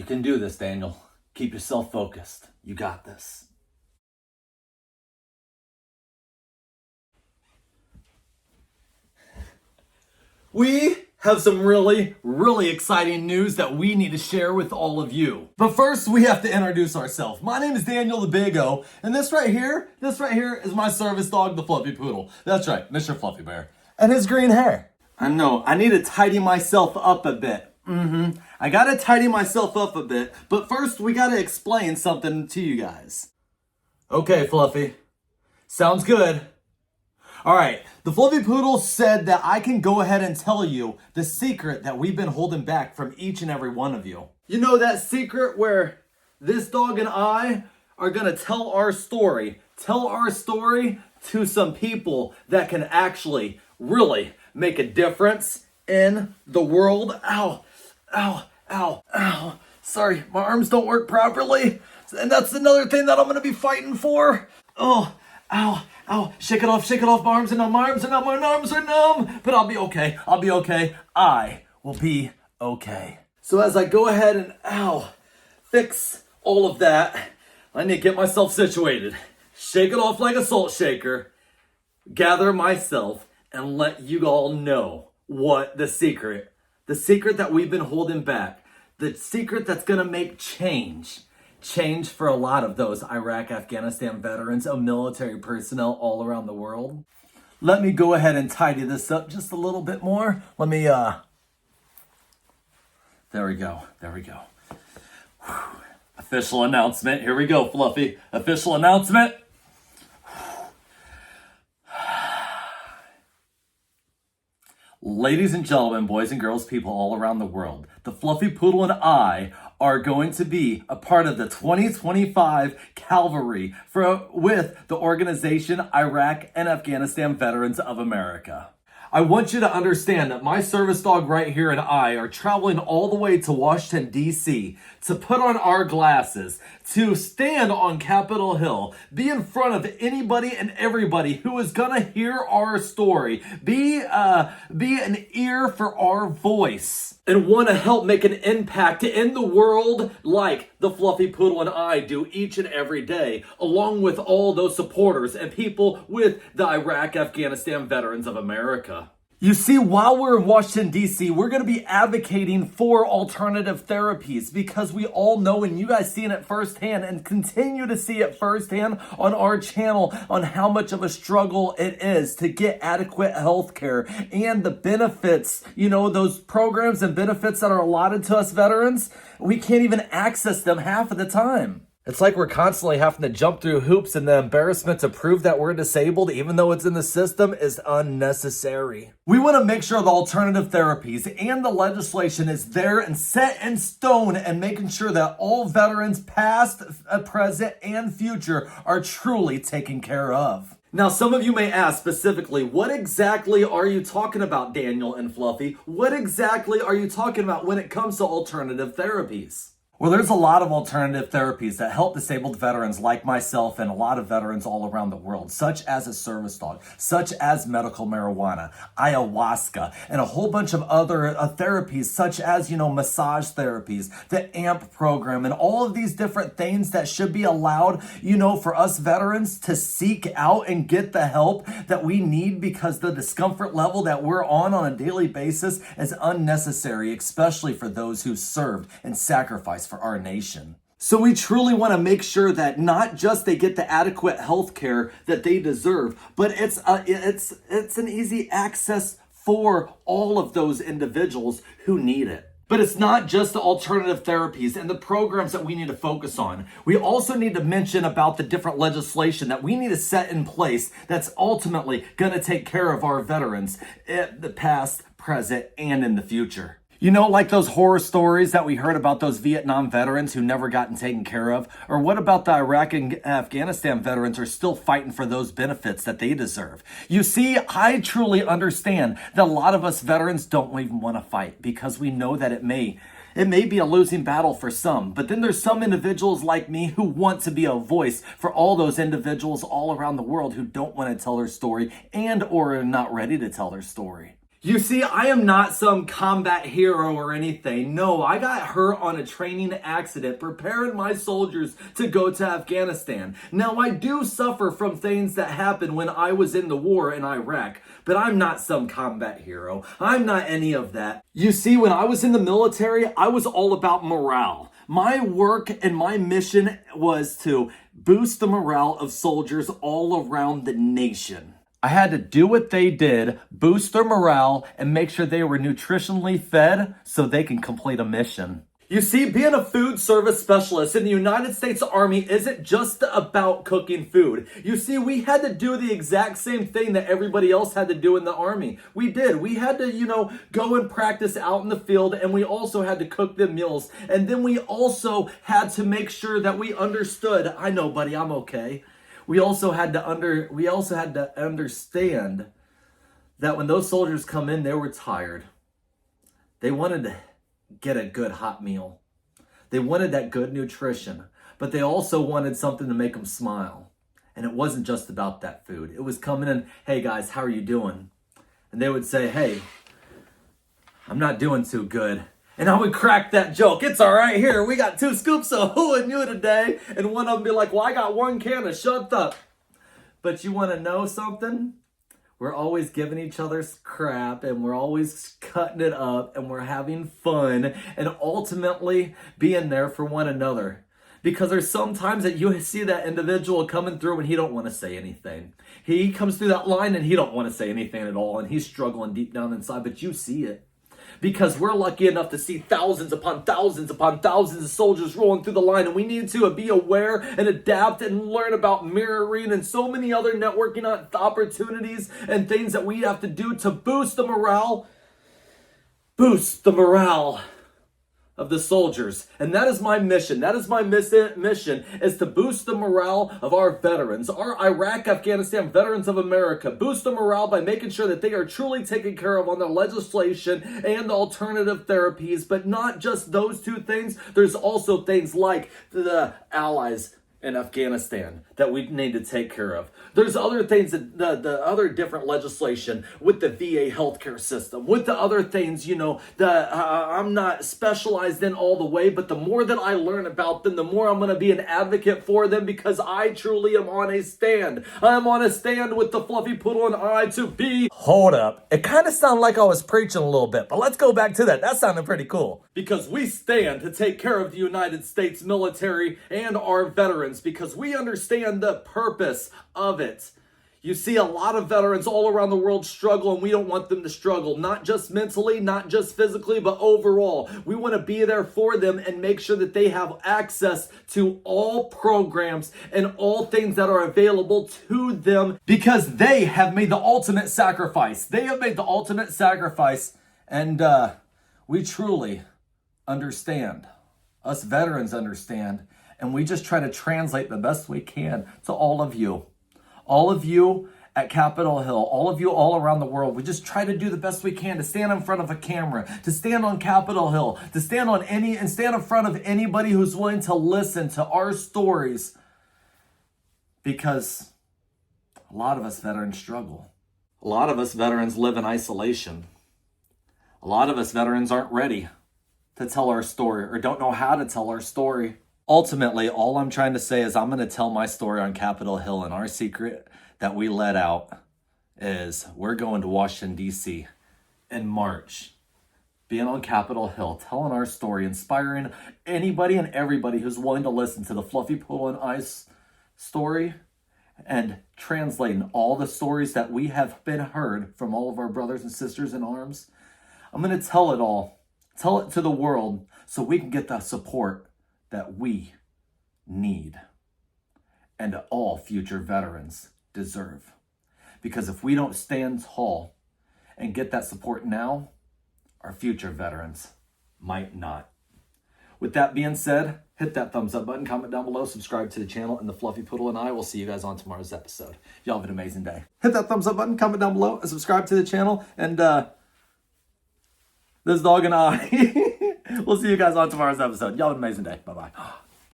You can do this, Daniel. Keep yourself focused. You got this. We have some really exciting news that we need to share with all of you. But first, we have to introduce ourselves. My name is Daniel the Big O, and this right here is my service dog, the Fluffy Poodle. That's right, Mr. Fluffy Bear. And his green hair. I know, I need to tidy myself up a bit. I gotta tidy myself up a bit, but first we gotta explain something to you guys. Okay, Fluffy. Sounds good. All right, the Fluffy Poodle said that I can go ahead and tell you the secret that we've been holding back from each and every one of you. You know that secret where this dog and I are gonna tell our story to some people that can actually really make a difference in the world. Ow, ow, ow, ow. Sorry, my arms don't work properly. And that's another thing that I'm gonna be fighting for. Oh, ow, ow, shake it off, my arms are numb, my arms are numb. But I'll be okay, I will be okay. So as I go ahead and, fix all of that, I need to get myself situated. Shake it off like a salt shaker, gather myself, and let you all know what the secret that we've been holding back, the secret that's gonna make change for a lot of those Iraq, Afghanistan veterans and military personnel all around the world. Let me go ahead and tidy this up just a little bit more. Let me, there we go. Whew. Official announcement. Here we go, Fluffy. Official announcement. Ladies and gentlemen, boys and girls, people all around the world, the Fluffy Poodle and I are going to be a part of the 2025 Cavalry with the organization Iraq and Afghanistan Veterans of America. I want you to understand that my service dog right here and I are traveling all the way to Washington, D.C. to put on our glasses, to stand on Capitol Hill, be in front of anybody and everybody who is gonna hear our story, be an ear for our voice, and want to help make an impact in the world like the Fluffy Poodle and I do each and every day, along with all those supporters and people with the Iraq, Afghanistan Veterans of America. You see, while we're in Washington, D.C., we're going to be advocating for alternative therapies because we all know, and you guys seeing it firsthand and continue to see it firsthand on our channel, on how much of a struggle it is to get adequate health care and the benefits, those programs and benefits that are allotted to us veterans, we can't even access them half of the time. It's like we're constantly having to jump through hoops, and the embarrassment to prove that we're disabled, even though it's in the system, is unnecessary. We want to make sure the alternative therapies and the legislation is there and set in stone, and making sure that all veterans, past, present, and future, are truly taken care of. Now, some of you may ask specifically, what exactly are you talking about, Daniel and Fluffy? What exactly are you talking about when it comes to alternative therapies? Well, there's a lot of alternative therapies that help disabled veterans like myself and a lot of veterans all around the world, such as a service dog, such as medical marijuana, ayahuasca, and a whole bunch of other therapies, such as, massage therapies, the AMP program, and all of these different things that should be allowed, for us veterans to seek out and get the help that we need, because the discomfort level that we're on a daily basis is unnecessary, especially for those who served and sacrificed for our nation. So we truly want to make sure that not just they get the adequate health care that they deserve, but it's an easy access for all of those individuals who need it. But it's not just the alternative therapies and the programs that we need to focus on. We also need to mention about the different legislation that we need to set in place that's ultimately going to take care of our veterans in the past, present, and in the future. Like those horror stories that we heard about those Vietnam veterans who never gotten taken care of? Or what about the Iraq and Afghanistan veterans who are still fighting for those benefits that they deserve? You see, I truly understand that a lot of us veterans don't even want to fight because we know that it may be a losing battle for some. But then there's some individuals like me who want to be a voice for all those individuals all around the world who don't want to tell their story and or are not ready to tell their story. You see, I am not some combat hero or anything. No, I got hurt on a training accident preparing my soldiers to go to Afghanistan. Now, I do suffer from things that happened when I was in the war in Iraq, but I'm not some combat hero. I'm not any of that. You see, when I was in the military, I was all about morale. My work and my mission was to boost the morale of soldiers all around the nation. I had to do what they did, boost their morale, and make sure they were nutritionally fed so they can complete a mission. You see, being a food service specialist in the United States Army isn't just about cooking food. You see, we had to do the exact same thing that everybody else had to do in the Army. We did. We had to, go and practice out in the field, and we also had to cook the meals. And then we also had to make sure that we understood, I know, buddy, I'm okay. We also had to understand that when those soldiers come in, they were tired. They wanted to get a good hot meal. They wanted that good nutrition, but they also wanted something to make them smile. And it wasn't just about that food. It was coming in, hey guys, how are you doing? And they would say, hey, I'm not doing too good. And I would crack that joke. It's all right here. We got 2 scoops of who and you today. And one of them be like, well, I got 1 can of shut up. But you want to know something? We're always giving each other crap and we're always cutting it up and we're having fun and ultimately being there for one another. Because there's some times that you see that individual coming through and he don't want to say anything. He comes through that line and he don't want to say anything at all. And he's struggling deep down inside, but you see it. Because we're lucky enough to see thousands upon thousands upon thousands of soldiers rolling through the line. And we need to be aware and adapt and learn about mirroring and so many other networking opportunities and things that we have to do to boost the morale of the soldiers. And that is my mission. That is my mission is to boost the morale of our veterans, our Iraq, Afghanistan veterans of America. Boost the morale by making sure that they are truly taken care of on the legislation and the alternative therapies. But not just those 2 things. There's also things like the allies in Afghanistan that we need to take care of. There's other things that the other different legislation with the VA healthcare system, with the other things, I'm not specialized in all the way, but the more that I learn about them, the more I'm going to be an advocate for them because I truly am on a stand. I'm on a stand with the Fluffy Poodle and I to be. Hold up. It kind of sounded like I was preaching a little bit, but let's go back to that. That sounded pretty cool. Because we stand to take care of the United States military and our veterans because we understand the purpose of it. You see, a lot of veterans all around the world struggle, and we don't want them to struggle, not just mentally, not just physically, but overall. We want to be there for them and make sure that they have access to all programs and all things that are available to them because they have made the ultimate sacrifice. They have made the ultimate sacrifice, and we truly understand. Us veterans understand, and we just try to translate the best we can to all of you. All of you at Capitol Hill, all of you all around the world, we just try to do the best we can to stand in front of a camera, to stand on Capitol Hill, to stand in front of anybody who's willing to listen to our stories. Because a lot of us veterans struggle. A lot of us veterans live in isolation. A lot of us veterans aren't ready to tell our story or don't know how to tell our story. Ultimately, all I'm trying to say is I'm going to tell my story on Capitol Hill, and our secret that we let out is we're going to Washington, D.C. in March. Being on Capitol Hill, telling our story, inspiring anybody and everybody who's willing to listen to the Fluffy Poodle and I's story, and translating all the stories that we have been heard from all of our brothers and sisters in arms. I'm going to tell it all. Tell it to the world so we can get the support that we need and all future veterans deserve. Because if we don't stand tall and get that support now, our future veterans might not. With that being said, hit that thumbs up button, comment down below, subscribe to the channel, and the Fluffy Poodle and I will see you guys on tomorrow's episode. Y'all have an amazing day. Hit that thumbs up button, comment down below, and subscribe to the channel, and this dog and I, we'll see you guys on tomorrow's episode. Y'all have an amazing day. Bye-bye.